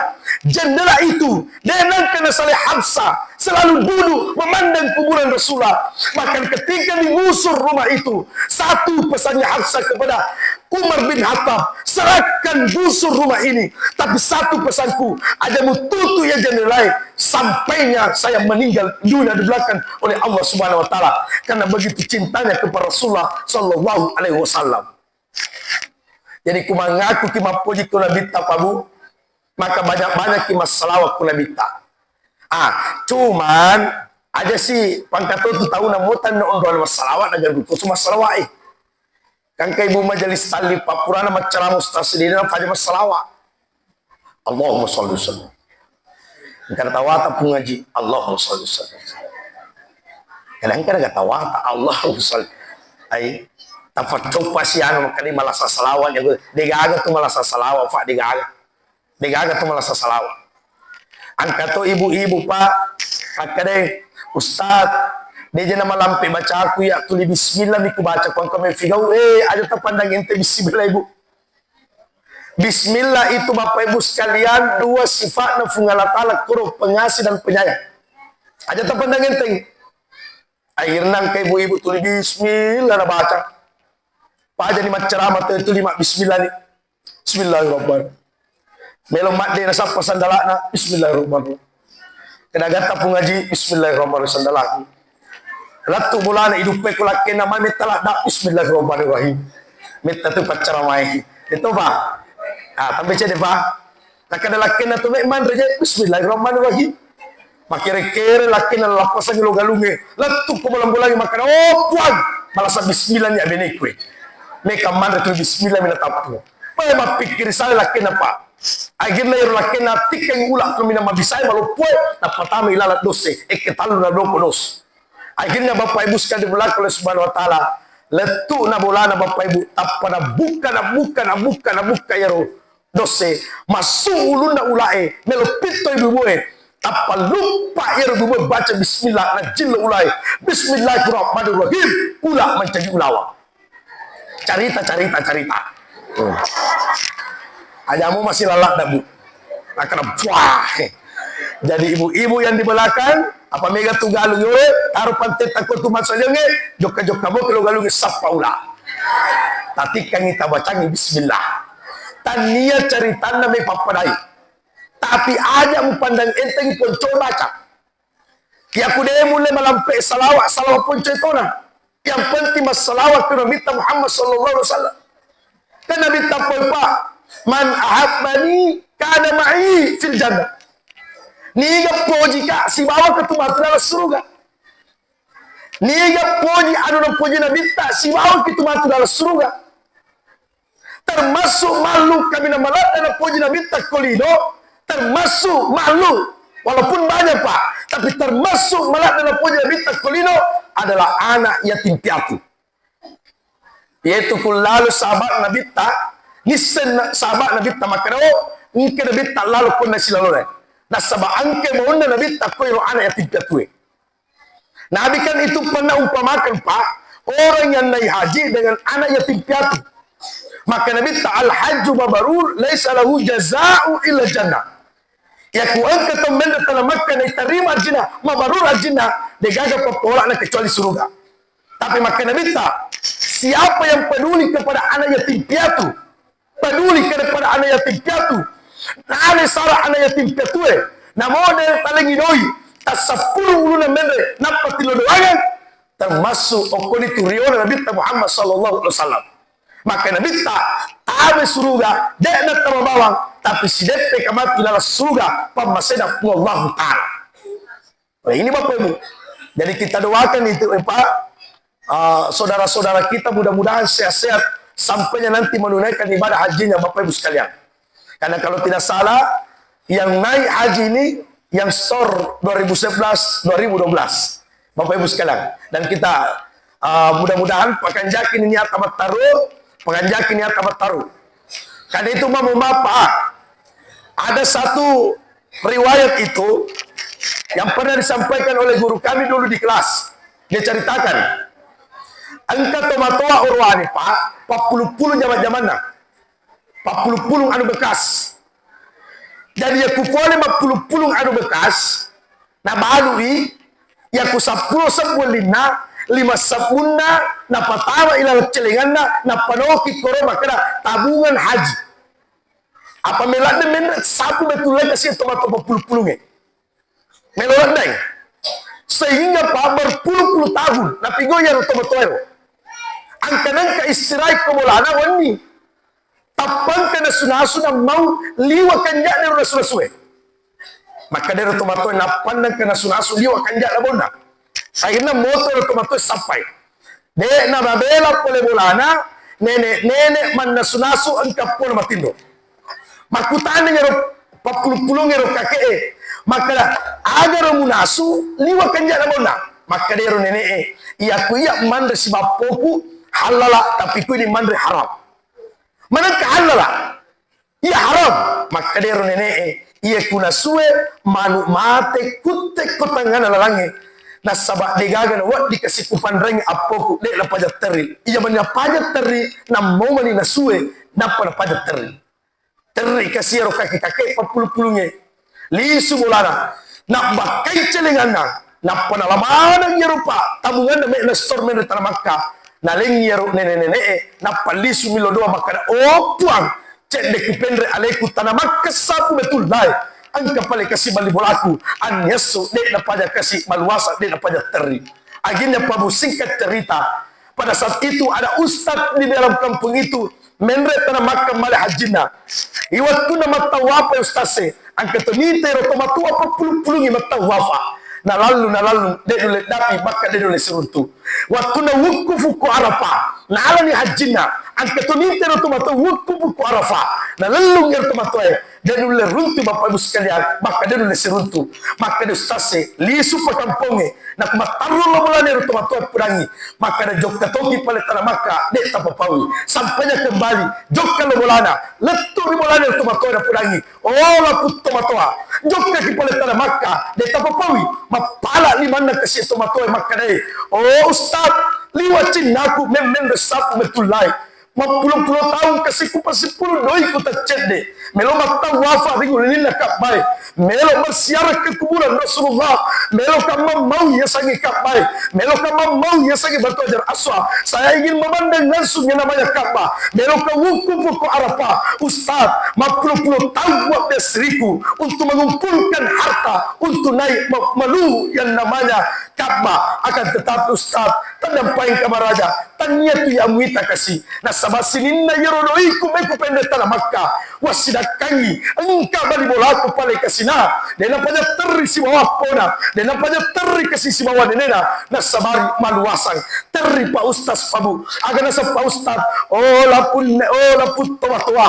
S1: jendela itu denangkan saleh Hafsah selalu duduk memandang kuburan Rasulullah. Bahkan ketika digusur rumah itu, satu pesannya Hafsah kepada Umar bin Khattab, serahkan gusur rumah ini, tapi satu pesanku, ajamu tutup ya jendela sampainya saya meninggal dunia di belakang oleh Allah Subhanahu wa taala, karena begitu cintanya kepada Rasulullah sallallahu alaihi wasallam. Jadi ku mengaku ki mapuji ku nabita pabu, maka banyak-banyak ki masalawat ku nabita. Cuman aja sih pangkat itu tahu namutan no ondol masalawat aja dulu cuma masalawat kan kay ibu majelis tali papurana macara mustasdina faja masalawat. Allahumma shalli sallam. Karena tawata pun ngaji Allahumma shalli sallam. Kadang-kadang tawata Allahumma shalli ai tapat coba sih anu makanya malah sasalawat ya gue digaga tuh malah sasalawat Pak digaga tuh malah sasalawat. Angkat tuh ibu-ibu Pak akade Ustad dia nama lampe baca aku ya tulis bismillah niku baca kon kami figau ada terpandang ente bismillah ibu. Bismillah itu Bapak Ibu sekalian dua sifat nafungala ta'ala huruf pengasih dan penyayang. Ada terpandang ente. Akhirnya ke ibu-ibu tulis bismillah na baca. Pak jadi ceramah itu 5 bismillah ni. Bismillahirrahmanirrahim. Melong mak dia nasab sandalana bismillahirrahmanirrahim. Kena gata pun ngaji bismillahirrahmanirrahim sandalaki. Ratu bulana hidup pe kulake nama mitalah dak bismillahirrahmanirrahim. Mita tu ceramah itu Pak. Tapi cede Pak. Tak ada laki na tu man reje bismillahirrahmanirrahim. Makire-kire laki na lapasan galunge. Latu ko bulan-bulan makan puan. Malah bismillah ni abenekwe. Mereka mandra tu bismillah mina tapu. Pada pikir saya laki na Pak. Akhirnya yang laki na tikeng ulak tu mina mabisay malupue na pertama ilalat dose. Eketalu na doko dos. Akhirnya Bapak Ibu sekali dimulakan oleh Subhanahu wa taala. Letuk na bola na Bapak Ibu tapa na buka ya ro dose masuk ulun na ulae melopito ibu boe tapa lupa ya ro ibu baca bismillah na jil ulae bismillahirrahmanirrahim ula mencari ulawa carita ajamu masih lalak dah bu akan buah jadi ibu-ibu yang di belakang apa mega tu galung yo taruh pantet takut tu masalahnya joka kamu kalau galung sapa ula tapi kan kita baca bismillah tania cerita na may papadai tapi aja mu pandang enteng pun coba baca ya kude mulai melampai salawat pun cetona yang penting mas salawat ke Nabi Muhammad sallallahu alaihi wasallam kan Nabi apa man ahabbani kana ma'i fil jannah niga poji ka si bawa ke tempat dalam surga niga poji anu na poji Nabi ta si bawa ke tempat dalam surga termasuk makhluk kami nama dalam poji Nabi ta kolino termasuk makhluk walaupun banyak pak tapi termasuk malak dalam poji Nabi ta kolino adalah anak yatim piatu yaitu kullalu sahabat Nabi ta nisen sahabat Nabi ta makaro ngke Nabi ta lalu pun nasi lalu nah sabah angke mauna Nabi ta koiro anak yatim piatu Nabi kan itu pernah umpamakan pak orang yang naik haji dengan anak yatim piatu maka Nabi ta'al hajju mabarur laisa lahu jaza'u illa jannah ya kuan kata menda tanah Makkah na terima jannah mabarur jannah degaga papola na kecuali surga tapi maka Nabi ta siapa yang peduli kepada anak yatim piatu peduli kepada anak yatim piatu nane sara anak yatim piatu namo de paling idoi tasapulu uluna mende napa tilo doangan termasuk okoni turion Nabi Muhammad sallallahu alaihi wasallam maka Nabi ta ave surga dekna bawang tapi si depe kamat ila surga pamaseda Allah taala ini Bapak Ibu jadi kita doakan itu Pak saudara-saudara kita mudah-mudahan sehat-sehat sampainya nanti menunaikan ibadah hajinya Bapak Ibu sekalian karena kalau tidak salah yang naik haji ini yang SOR 2011-2012 Bapak Ibu sekalian dan kita mudah-mudahan pakanjak ini niat amat taruh pakanjak ini niat amat taruh karena itu mau Bapak ada satu riwayat itu yang pernah disampaikan oleh guru kami dulu di kelas dia ceritakan angka tomatoa urwani Pak 40 zaman-zamanna 40 anu bekas jadi ya kupole 50 anu bekas na balui ya ku 10 sabulina 5 sabunna na patawa ila celenganna na panoki koroma kena tabungan haji apa melade men sapu betul kasih tomato 40 melorot dai sehingga Pak berpuluh-puluh tahun na pigo ya tomato angkanan ka istirahat komolana wani tapang kena sunasuna mau liwa kanja dari rasul-rasul maka dari tomato napan dan kena sunasu liwa kanja na bonda akhirnya motor tomato sampai de na babela pole bolana nenek man na sunasu angka pole matindo makutane ngero 40 ngero kakek maka agar munasu liwa kanja na bonda maka dari nenek iya kuya mandre si bapoku halala tapi ku di mandre haram mana halala iya haram maka dari nenek iya kuna suwe manu mate kutek kotangana lalange na sabak degagan wat dikasih kupan reng apoku dek la pajat teri iya banya pajat teri na mau mani na suwe napa na pajat teri kasih ro kaki kakek 40 lisu bolana na bakai celengana na panalaman yang rupa tabungan na me na store men tanah Makkah na lengyero nenek na palisu milodoa makada opuang cek de kupendre aleku tanah Makkah sapu betul lai angka pale kasih bali bolaku an yesu de na pada kasih maluasa de na pada teri akhirnya Prabu singkat cerita pada saat itu ada ustaz di dalam kampung itu menre tanah Makkah male hajina iwatu nama tawafa ustase angka temite ro tomatu apa puluh matawafa na lalu de dole dapi bakka de dole seruntu waktu na wukufu ku arafa na alani hajina angka temite ro tomatu wukufu ku arafa lelung yang tomatoy dan ule runtu Bapak Ibu sekalian, maka dia ule seruntu, maka dia stase lisu pakamponge nak mataru lo mulane tomatoy purangi, maka dia jok katoki pale tanah maka dia tapapawi sampainya kembali jok kalau mulana letur mulane tomatoy na purangi, oh laput tomatoa jok kaki pale tanah maka dia tapapawi mapala di mana kasih tomatoy maka dia, oh Ustaz liwat cinaku memang resap betulai mapuluh-puluh tahun kasih ku pasipuluh doi ku tercede melo matang wafa ringul lina kabai melo bersiarah ke kuburan Rasulullah melo kama mau ya sangi kabai melo kama mau ya sangi batu ajar aswa saya ingin memandang langsung yang namanya Ka'bah melo ka wukuf ke Arafah Ustaz mapuluh-puluh tahun buat besriku untuk mengumpulkan harta untuk naik melu yang namanya Ka'bah akan tetapi Ustaz tandampai kamaraja tanya tu yang muita kasih na sabasinin na yerodoi kumeku pendeta na Makkah wasidakangi engka bali bolaku pale kasina de napanya terri si bawah pona de napanya terri kasih si bawah denena na sabari maluasang terri pa ustaz pabu agana sa pa ustaz oh lapun toa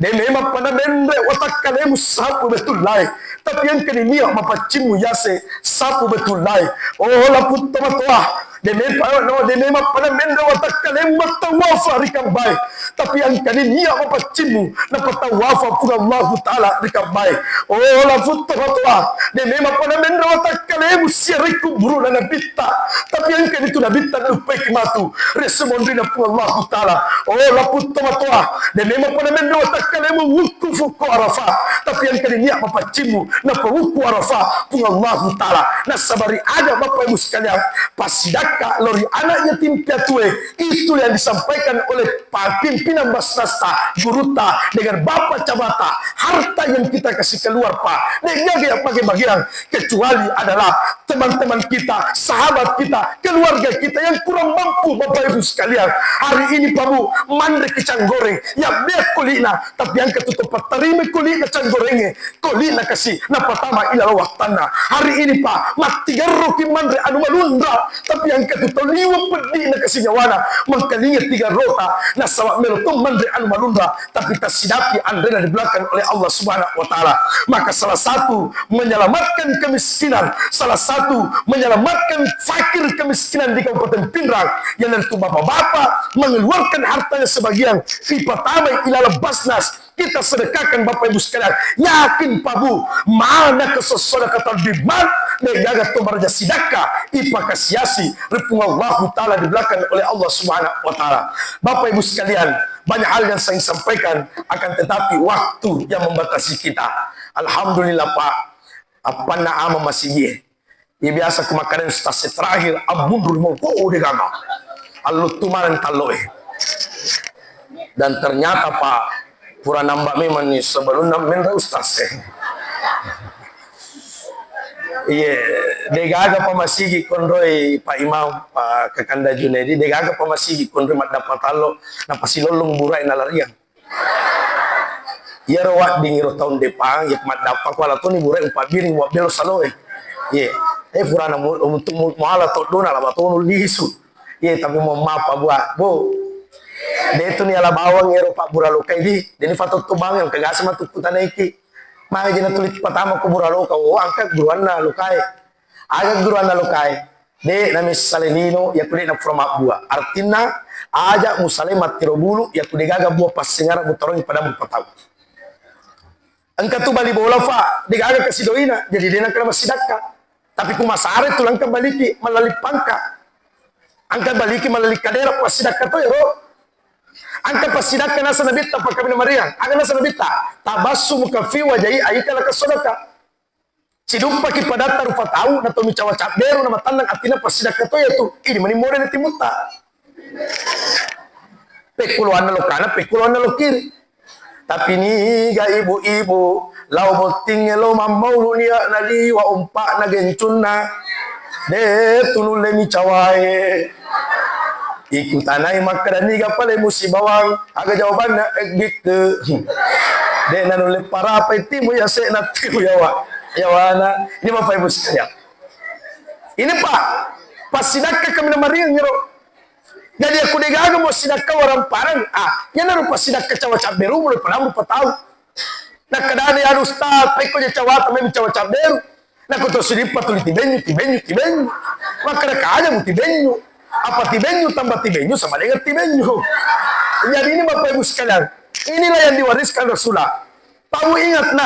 S1: de memang pada mendre watakkalemu sapu betul lai tapi yang kedua mapacimu yase sapu betul lai oh lapun toa de memang pada mendre watakkalemu matawafa rikam baik tapi yang kalinia mapacimu na patawafa pun Allah Ta'ala rikam baik oh lapun toa de memang pada mendre watakkalemu siriku buru na nabita tapi yang kedua nabita na upai kimatu resumondrina pun Allah Ta'ala oh lapun toa de memang pada mendre watakkalemu wukufu ko Arafah tapi yang kalinia mapacimu na pawuku Arafah pun Allah Ta'ala na sabari ada Bapak Ibu sekalian pasidaka lori anak yatim piatu itu yang disampaikan oleh pimpinan Basnasta Guruta dengan Bapak Cabata harta yang kita kasih keluar Pak dengan yang pakai bagian kecuali adalah teman-teman kita sahabat kita keluarga kita yang kurang mampu Bapak Ibu sekalian hari ini Pak Bu mandre kecang goreng ya biar kulina tapi yang ketutup terima kulina kecang gorengnya kulina kasih na pertama ila waktana hari ini Pak mati garroki mandre anu malundra tapi yang ketutup liwa pedih na kasih nyawana mengkalinya 3 rota na sawak melotong mandre anu malundra tapi tersidapi andena di belakang oleh Allah Subhanahu wa Ta'ala maka salah satu menyelamatkan kemiskinan salah satu menyelamatkan fakir kemiskinan di Kabupaten Pindrang yang tentu bapak-bapak mengeluarkan hartanya sebagian fi pertama ila Basnas kita sedekahkan Bapak Ibu sekalian yakin Pak Bu mana kesesuaian kata biman dan jaga tomarja sidaka ipa kasiasi repung Allah Ta'ala di belakang oleh Allah Subhanahu wa Ta'ala Bapak Ibu sekalian banyak hal yang saya sampaikan akan tetapi waktu yang membatasi kita Alhamdulillah Pak apa nama masih ya biasa kemakaran stasi terakhir abundul mau de gama allu tumaran taloe dan ternyata Pak pura nambah memang nih sebelum namanya ustaz iya degaga pamasigi konroi Pak Imam Pak Kakanda Junedi degaga pamasigi konroi mat dapat talo na pasilolong burai na lariang iya rawat dingiro tahun depan yak mat dapat wala to ni burai umpa biring wa belo saloe iya pura na untuk muala to dona la batonu lisu iya tapi mau mapa buat bu dia itu nih ala bawang ero Pak Buraloka ini dia ini fatut tubang yang kagak sama tukutan iki mah jina tulit pertama ku Buraloka oh angkat guruanna lukai agak guruanna lukai de nami salenino ya kude na forma buah artinya aja musalemat tirobulu ya kude gaga buah pas sengara mutorong pada mupatau angkat tu bali bola fa de gaga kasidoina jadi dia nak kena sidaka tapi ku masare tulang kembali melalui pangka angkat baliki melalui kadera pas sidaka to ya angka pasidaka nasa nabita pa kami na Mariang aga nasa nabita tabassum ka fi wajhi ayika laka sadaka sidumpa ki padata rupa tahu na to micawa cabero na matandang atina pasidaka to yaitu ini manimore na timuta pekuluan na lokana pekuluan na lokiri tapi ni ga ibu-ibu lau boting lo mamau nia nali wa umpa na gencunna de tunule micawae ikutanay makaraniga pala musibawang aga jawaban na gitu de nanule para peti mo yase na timu yawana ini Bapak Ibu sekalian ini Pak pasidaka kami na Mariang ngiro Jadi aku degaga mo sidak ka orang parang yan na rupa sidak ka cawa caberu mo pa namu patau. Nakadani ya ustaz pai ko cawa ta mem cawa caberu. Naku to siripa tuli tibenyu. Maka ka aja mo tibenyu. Apa tibenyu tambah tibenyu sama dengan tibenyu. Jadi ini Bapak Ibu sekalian, inilah yang diwariskan Rasulullah. Kamu ingat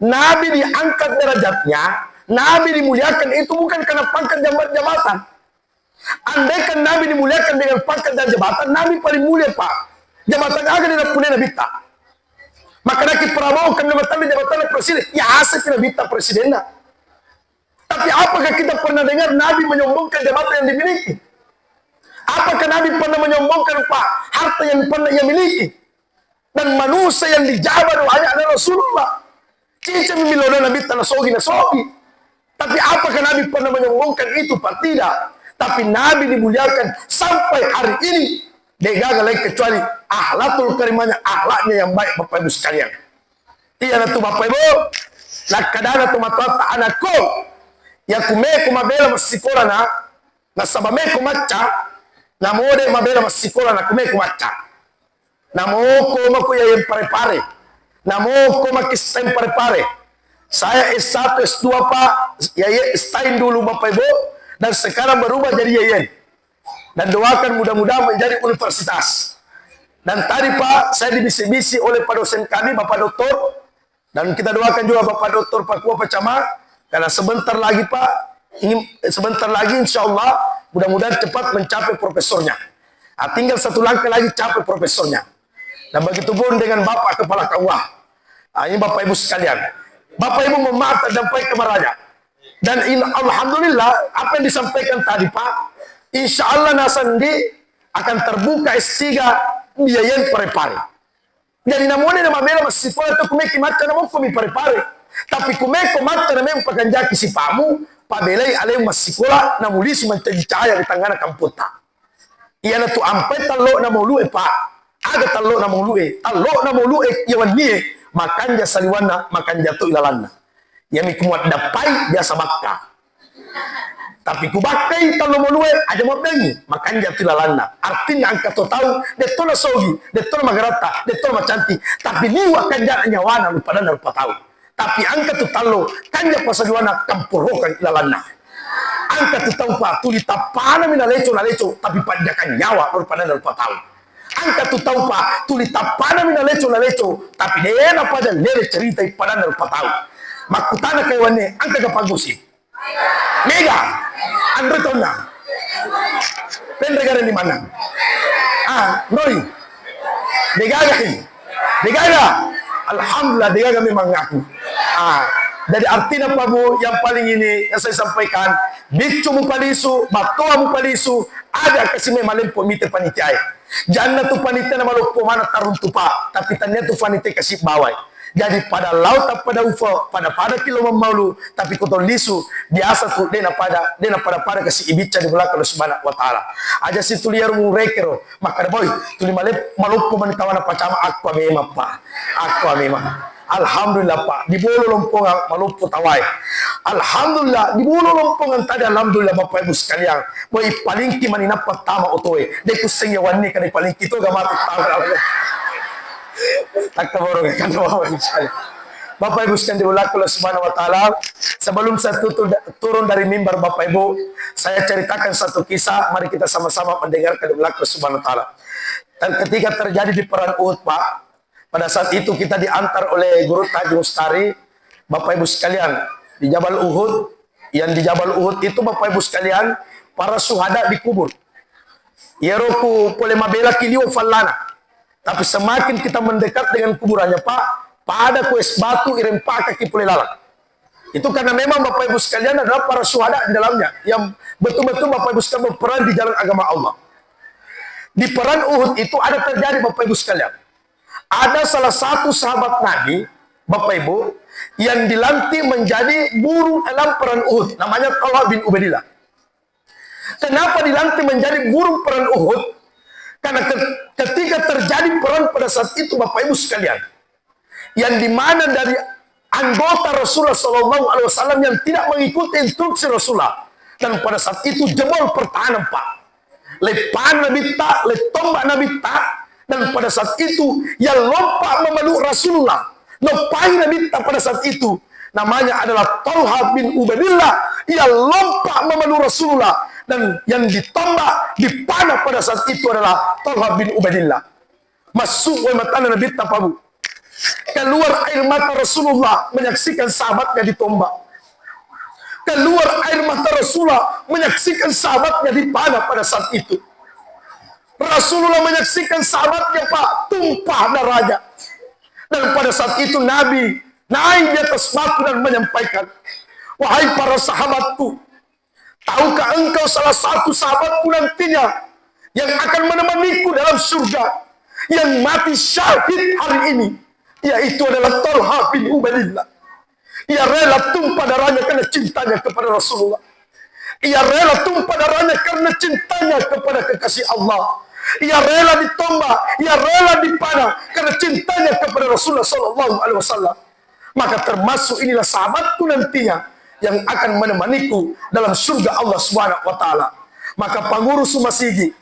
S1: Nabi diangkat derajatnya, Nabi dimuliakan itu bukan karena pangkat jabatan. Andaikan Nabi dimuliakan dengan pangkat dan jabatan, Nabi paling mulia Pak. Jabatan agak tidak punya Nabi tak. Maka nak Prabowo kan jabatan presiden, ya asal kita minta presiden. Tapi apakah kita pernah dengar Nabi menyombongkan jabatan yang dimiliki? Apakah Nabi pernah menyombongkan Pak harta yang pernah ia miliki? Dan manusia yang dijabar hanya adalah Rasulullah. Cica milona Nabi tanah sogi. Tapi apakah Nabi pernah menyombongkan itu Pak? Tidak. Tapi Nabi dimuliakan sampai hari ini. Dia gagal lagi kecuali akhlakul karimahnya, akhlaknya yang baik Bapak Ibu sekalian. Iya tu Bapak Ibu. Nakadana tu matata anakku. Ya kume kumabela masikola na sabame kumacha. Na mode mabela masikola na kume kumacha. Na moko makuya yang pare-pare. Na moko makistem pare-pare. Saya S1, S2 Pak. Ya stain dulu Bapak Ibu. Dan sekarang berubah jadi yayan. Dan doakan mudah-mudahan menjadi universitas. Dan tadi Pak, saya dibisi-bisi oleh Pak dosen kami, Bapak Doktor. Dan kita doakan juga Bapak Doktor Pak Kua Pacama. Karena sebentar lagi Pak, sebentar lagi insya Allah, mudah-mudahan cepat mencapai profesornya. Tinggal satu langkah lagi capai profesornya. Dan begitu pun dengan Bapak Kepala KUA. Ini Bapak Ibu sekalian. Bapak Ibu mematah dan baik kemarahnya. Dan alhamdulillah apa yang disampaikan tadi Pak, insya Allah Nasandi akan terbuka S3 biayan pare-pare. Jadi namanya nama bela masih sekolah itu kumeki macam nama kumi pare-pare. Tapi kumeko macam nama pakai jaki si pamu, Pak Belai alih masih sekolah namulis mencari cahaya di tengah kamputa. Ia tu ampai talo nama lue Pak, ada talo nama lue, yawan nie makan jasa saliwana makan jatuh ilalana. Yang mikumuat dapai biasa bakka. Tapi ku bakai talo molue aja mau bengi makan jatuh lalana. Artinya angka to tahu detona sogi, detona magarata, detona macanti. Tapi ni wakan jana nyawana lupa dan lupa tahu. Tapi angka tu talo kanja pasadiwana kampurokan lalana. Angka tu tahu Pak tuli tapana mina leco na leco tapi panjakan nyawa lupa dan lupa tahu. Angka tu tahu Pak tuli tapana mina leco na leco tapi dia na pada lele cerita ipadan lupa tahu. Makutana kay wane ang tagapagusi. Mega. Andre tona. Pendegara di mana? Roy. Degaga. Alhamdulillah degaga memang ngaku. Dari artinya Pak Bu yang paling ini yang saya sampaikan, bicu mu palisu, batua mu palisu, ada kasih memang pemite panitia. Jangan tu panitia nama lupa mana taruntu Pak, tapi tanya tu panitia kasih bawai. Jadi pada laut pada UFO pada kilo memaulu tapi kotor lisu biasa tu dena pada kasih ibica di belakang Subhanahu wa taala. Aja si tuliar mu rekero maka boy tuli malupu manitawana pacama aqua mema pa. Aqua mema. Alhamdulillah Pak di bolo lompongan malupu tawai. Alhamdulillah di bolo lompongan tadi alhamdulillah Bapak Ibu sekalian. Boy palingki maninapat tama otoe. Deku sengyawan ni kan palingki to gamatu tawa. Tak tahu kan Bapak Ibu sekalian dimuliakan oleh Subhanahu wa taala. Sebelum saya turun dari mimbar Bapak Ibu, saya ceritakan satu kisah. Mari kita sama-sama mendengarkan dimuliakan oleh Subhanahu wa taala. Dan ketika terjadi di perang Uhud Pak, pada saat itu kita diantar oleh Guru Haji Mustari. Bapak Ibu sekalian, di Jabal Uhud, yang di Jabal Uhud itu Bapak Ibu sekalian, para syuhada dikubur. Yeroku pole mabela kilio fallana. Tapi semakin kita mendekat dengan kuburannya Pak, pada kues batu irempa kaki pule lalat. Itu karena memang Bapak Ibu sekalian adalah para syuhada di dalamnya yang betul-betul Bapak Ibu sekalian berperan di jalan agama Allah. Di perang Uhud itu ada terjadi Bapak Ibu sekalian. Ada salah satu sahabat Nabi, Bapak Ibu, yang dilantik menjadi burung dalam perang Uhud, namanya Talha bin Ubaidillah. Kenapa dilantik menjadi burung perang Uhud? Karena ketika terjadi perang pada saat itu Bapak Ibu sekalian, yang dimana dari anggota Rasulullah SAW yang tidak mengikuti instruksi Rasulullah, dan pada saat itu jebol pertahanan Pak. lepan Nabi tak, tombak Nabi tak. Dan pada saat itu, yang lompat memeluk Rasulullah, lepai Nabi tak pada saat itu, namanya adalah Talha bin Ubaidillah. Ia lompat memeluk Rasulullah, dan yang ditombak, dipanah pada saat itu adalah Talha bin Ubaidillah. Masuk wa mata Nabi tapabu. Keluar air mata Rasulullah menyaksikan sahabatnya ditombak. Keluar air mata Rasulullah menyaksikan sahabatnya dipanah pada saat itu. Rasulullah menyaksikan sahabatnya Pak tumpah darahnya. Dan pada saat itu Nabi naik di atas batu dan menyampaikan, wahai para sahabatku, tahukah engkau salah satu sahabatku nantinya yang akan menemaniku dalam surga, yang mati syahid hari ini, yaitu adalah Talha bin Ubaidillah. Ia rela tumpah darahnya karena cintanya kepada Rasulullah. Ia rela tumpah darahnya karena cintanya kepada kekasih Allah. Ia rela ditombak, ia rela dipanah karena cintanya kepada Rasulullah SAW. Maka termasuk inilah sahabatku nantinya yang akan menemaniku dalam surga Allah SWT. Maka pengurus masjid,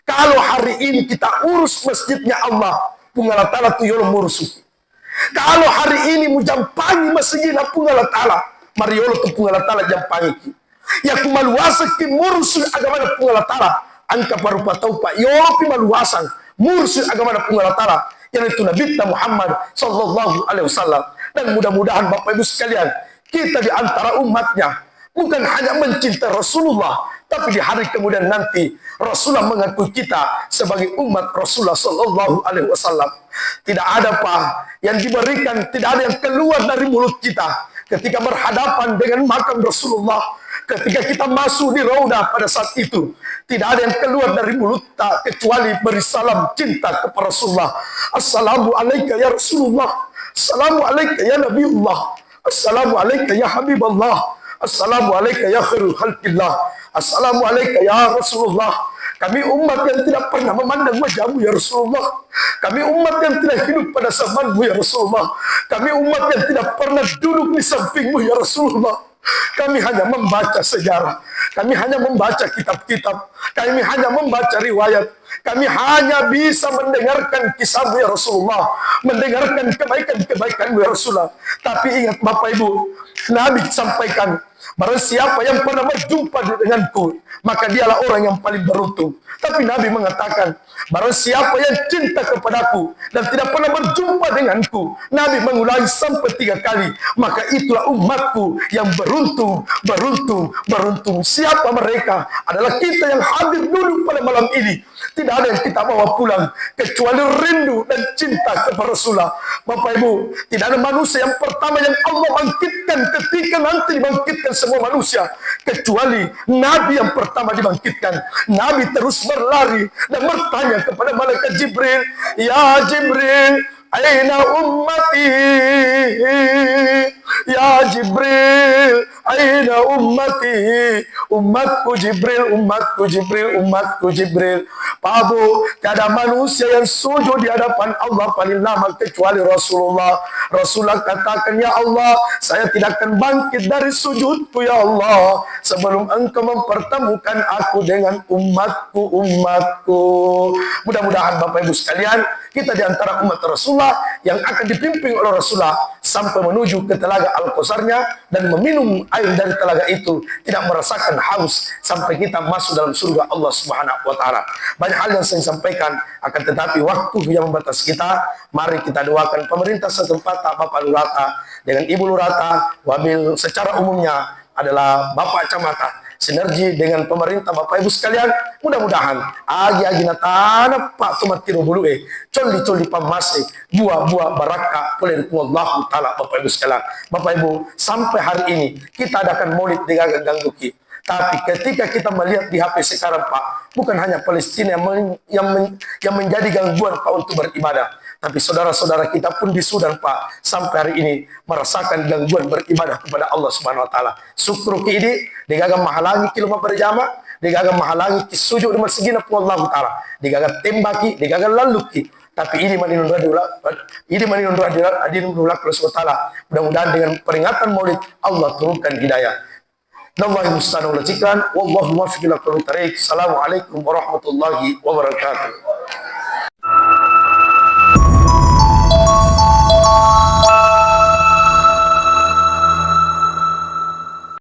S1: kalau hari ini kita urus masjidnya Allah, Punggala Ta'ala tu yolo murusu. Kalau hari ini mu jampangi masjidnya Punggala Ta'ala, mari yolo tu Punggala Ta'ala jampangi. Ya kumaluasa ki murusu agama Punggala Ta'ala. Angka baru patau Pak Yopi maluasan mursyid agama Punggala Ta'ala yang itu Nabi Muhammad sallallahu alaihi wasallam. Dan mudah-mudahan Bapak Ibu sekalian, kita di antara umatnya bukan hanya mencintai Rasulullah, tapi di hari kemudian nanti Rasulullah mengakui kita sebagai umat Rasulullah sallallahu alaihi wasallam. Tidak ada Pak yang diberikan, tidak ada yang keluar dari mulut kita ketika berhadapan dengan makam Rasulullah. Ketika kita masuk di raudah pada saat itu, tidak ada yang keluar dari mulut tak kecuali beri salam cinta kepada Rasulullah. Assalamualaikum ya Rasulullah. Assalamualaikum ya Nabiullah. Assalamualaikum ya Habiballah. Assalamualaikum ya khairul khalqillah. Assalamualaikum ya Rasulullah. Kami umat yang tidak pernah memandang wajahmu ya Rasulullah. Kami umat yang tidak hidup pada zamanmu ya Rasulullah. Kami umat yang tidak pernah duduk di sampingmu ya Rasulullah. Kami hanya membaca sejarah, kami hanya membaca kitab-kitab, kami hanya membaca riwayat, kami hanya bisa mendengarkan kisahmu ya Rasulullah, mendengarkan kebaikan-kebaikanmu ya Rasulullah. Tapi ingat Bapak Ibu, Nabi sampaikan, barang siapa yang pernah berjumpa denganku, maka dialah orang yang paling beruntung. Tapi Nabi mengatakan, barang siapa yang cinta kepadaku dan tidak pernah berjumpa denganku, Nabi mengulangi sampai 3 kali, maka itulah umatku yang beruntung, beruntung, beruntung. Siapa mereka? Adalah kita yang hadir dulu pada malam ini. Tidak ada yang kita bawa pulang kecuali rindu dan cinta kepada Rasulullah. Bapak Ibu, tidak ada manusia yang pertama yang Allah bangkitkan ketika nanti dibangkitkan semua manusia, kecuali Nabi yang pertama dibangkitkan. Nabi terus berlari dan bertanya kepada malaikat Jibril, ya Jibril, aina ummati? Ya Jibril, aina ummati? Umatku Jibril, umatku Jibril, umatku Jibril. Pak Abu, tiada manusia yang sujud di hadapan Allah paling lama kecuali Rasulullah. Rasulullah katakan, ya Allah, saya tidak akan bangkit dari sujudku ya Allah sebelum engkau mempertemukan aku dengan umatku. Mudah-mudahan Bapak Ibu sekalian, kita di antara umat Rasulullah yang akan dipimpin oleh Rasulullah sampai menuju ke telaga Al-Kausarnya dan meminum air dari telaga itu, tidak merasakan haus sampai kita masuk dalam surga Allah Subhanahu wa Ta'ala. Banyak hal yang saya sampaikan, akan tetapi waktu yang membatasi kita. Mari kita doakan pemerintah setempat, Bapak Lurata dengan Ibu Lurata, wabil secara umumnya adalah Bapak Camata, sinergi dengan pemerintah Bapak Ibu sekalian. Mudah-mudahan agi-agi tanah Pak Tumatiru Bulue coli-coli pamase buah-buah baraka boleh Allah Ta'ala. Bapak Ibu sekalian, Bapak Ibu, sampai hari ini kita adakan maulid di Gangguki. Tapi ketika kita melihat di HP sekarang Pak, bukan hanya Palestina yang menjadi gangguan Pak untuk beribadah, tapi saudara-saudara kita pun di Sudan Pak, sampai hari ini merasakan gangguan beribadah kepada Allah Subhanahu wa Ta'ala. Syukur ini digagam mahalangi kiloma berjamaah, digagam mahalangi kisujud di masjidna pun Allah Ta'ala, digagam tembaki, digagam laluki. Tapi ini maninundra Allah Ta'ala. Mudah-mudahan dengan peringatan Maulid Allah turunkan hidayah. Nallahi musta'an wal wallahu muwaffiq ila aqwamit thariq. Assalamualaikum warahmatullahi wabarakatuh.